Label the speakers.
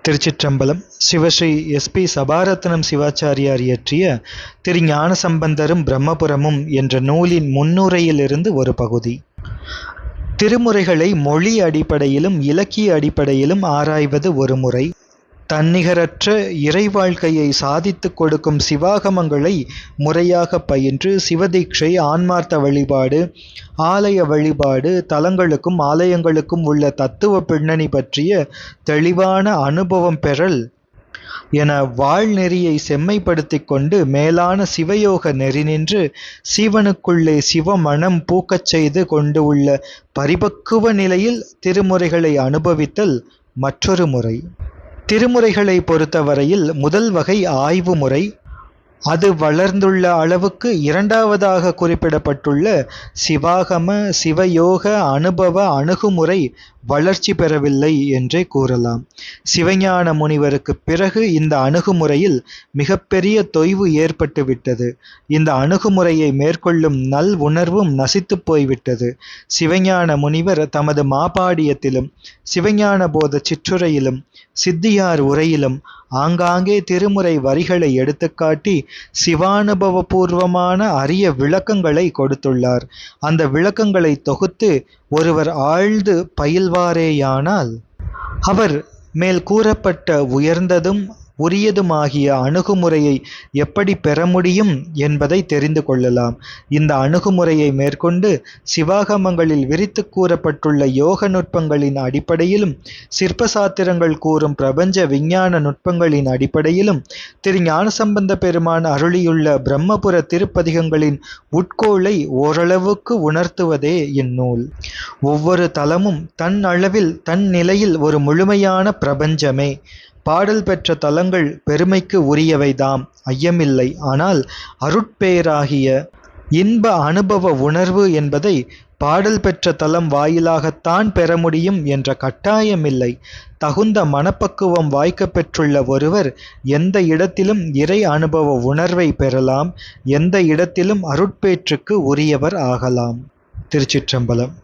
Speaker 1: திருச்சிற்றம்பலம். Sivasri S P. Sabaratnam Sivachariyar இயற்றிய திரு ஞானசம்பந்தரும் பிரம்மபுரமும் என்ற நூலின் முன்னுரையிலிருந்து ஒரு பகுதி. திருமுறைகளை மொழி அடிப்படையிலும் இலக்கிய அடிப்படையிலும் ஆராய்வது ஒரு முறை. தன்னிகரற்ற இறை வாழ்க்கையை சாதித்துக் கொடுக்கும் சிவாகமங்களை முறையாக பயின்று சிவதீட்சை, ஆன்மார்த்த வழிபாடு, ஆலய வழிபாடு, தலங்களுக்கும் ஆலயங்களுக்கும் உள்ள தத்துவ பின்னணி பற்றிய தெளிவான அனுபவம் பெறல் என வாழ்நெறியை செம்மைப்படுத்தி கொண்டு மேலான சிவயோக நெறி நின்று சிவனுக்குள்ளே சிவமணம் பூக்கச் செய்து கொண்டு உள்ள பரிபக்குவ நிலையில் திருமுறைகளை அனுபவித்தல் மற்றொரு முறை. திருமுறைகளை பொறுத்தவரையில் முதல் வகை ஆய்வு முறை. அது வளர்ந்துள்ள அளவுக்கு இரண்டாவதாக குறிப்பிடப்பட்டுள்ள சிவாகம சிவயோக அனுபவ அணுகுமுறை வளர்ச்சி பெறவில்லை என்றே கூறலாம். சிவஞான முனிவருக்கு பிறகு இந்த அணுகுமுறையில் மிகப்பெரிய தொய்வு ஏற்பட்டுவிட்டது. இந்த அணுகுமுறையை மேற்கொள்ளும் நல் உணர்வும் நசித்து போய்விட்டது. சிவஞான முனிவர் தமது மாபாடியத்திலும் சிவஞான போத சிற்றுரையிலும் சித்தியார் உரையிலும் ஆங்காங்கே திருமுறை வரிகளை எடுத்துக்காட்டி சிவானுபவபூர்வமான அரிய விளக்கங்களை கொடுத்துள்ளார். அந்த விளக்கங்களை தொகுத்து ஒருவர் ஆழ்ந்து பயில்வாரேயானால் அவர் மேல் கூறப்பட்ட உயர்ந்ததும் உரியதுமாகிய அணுகுமுறையை எப்படி பெற முடியும் என்பதை தெரிந்து கொள்ளலாம். இந்த அணுகுமுறையை மேற்கொண்டு சிவாகமங்களில் விரித்து கூறப்பட்டுள்ள யோக நுட்பங்களின் அடிப்படையிலும் சிற்பசாத்திரங்கள் கூறும் பிரபஞ்ச விஞ்ஞான நுட்பங்களின் அடிப்படையிலும் திரு ஞானசம்பந்த பெருமான் அருளியுள்ள பிரம்மபுர திருப்பதிகங்களின் உட்கோளை ஓரளவுக்கு உணர்த்துவதே இந்நூல். ஒவ்வொரு தலமும் தன் அளவில் தன் நிலையில் ஒரு முழுமையான பிரபஞ்சமே. பாடல் பெற்ற தலங்கள் பெருமைக்கு உரியவைதாம், ஐயமில்லை. ஆனால் அருட்பேராகிய இன்ப அனுபவ உணர்வு என்பதை பாடல் பெற்ற தலம் வாயிலாகத்தான் பெற முடியும் என்ற கட்டாயமில்லை. தகுந்த மனப்பக்குவம் வாய்க்க பெற்றுள்ள ஒருவர் எந்த இடத்திலும் இறை அனுபவ உணர்வை பெறலாம், எந்த இடத்திலும் அருட்பேற்றுக்கு உரியவர் ஆகலாம். திருச்சிற்றம்பலம்.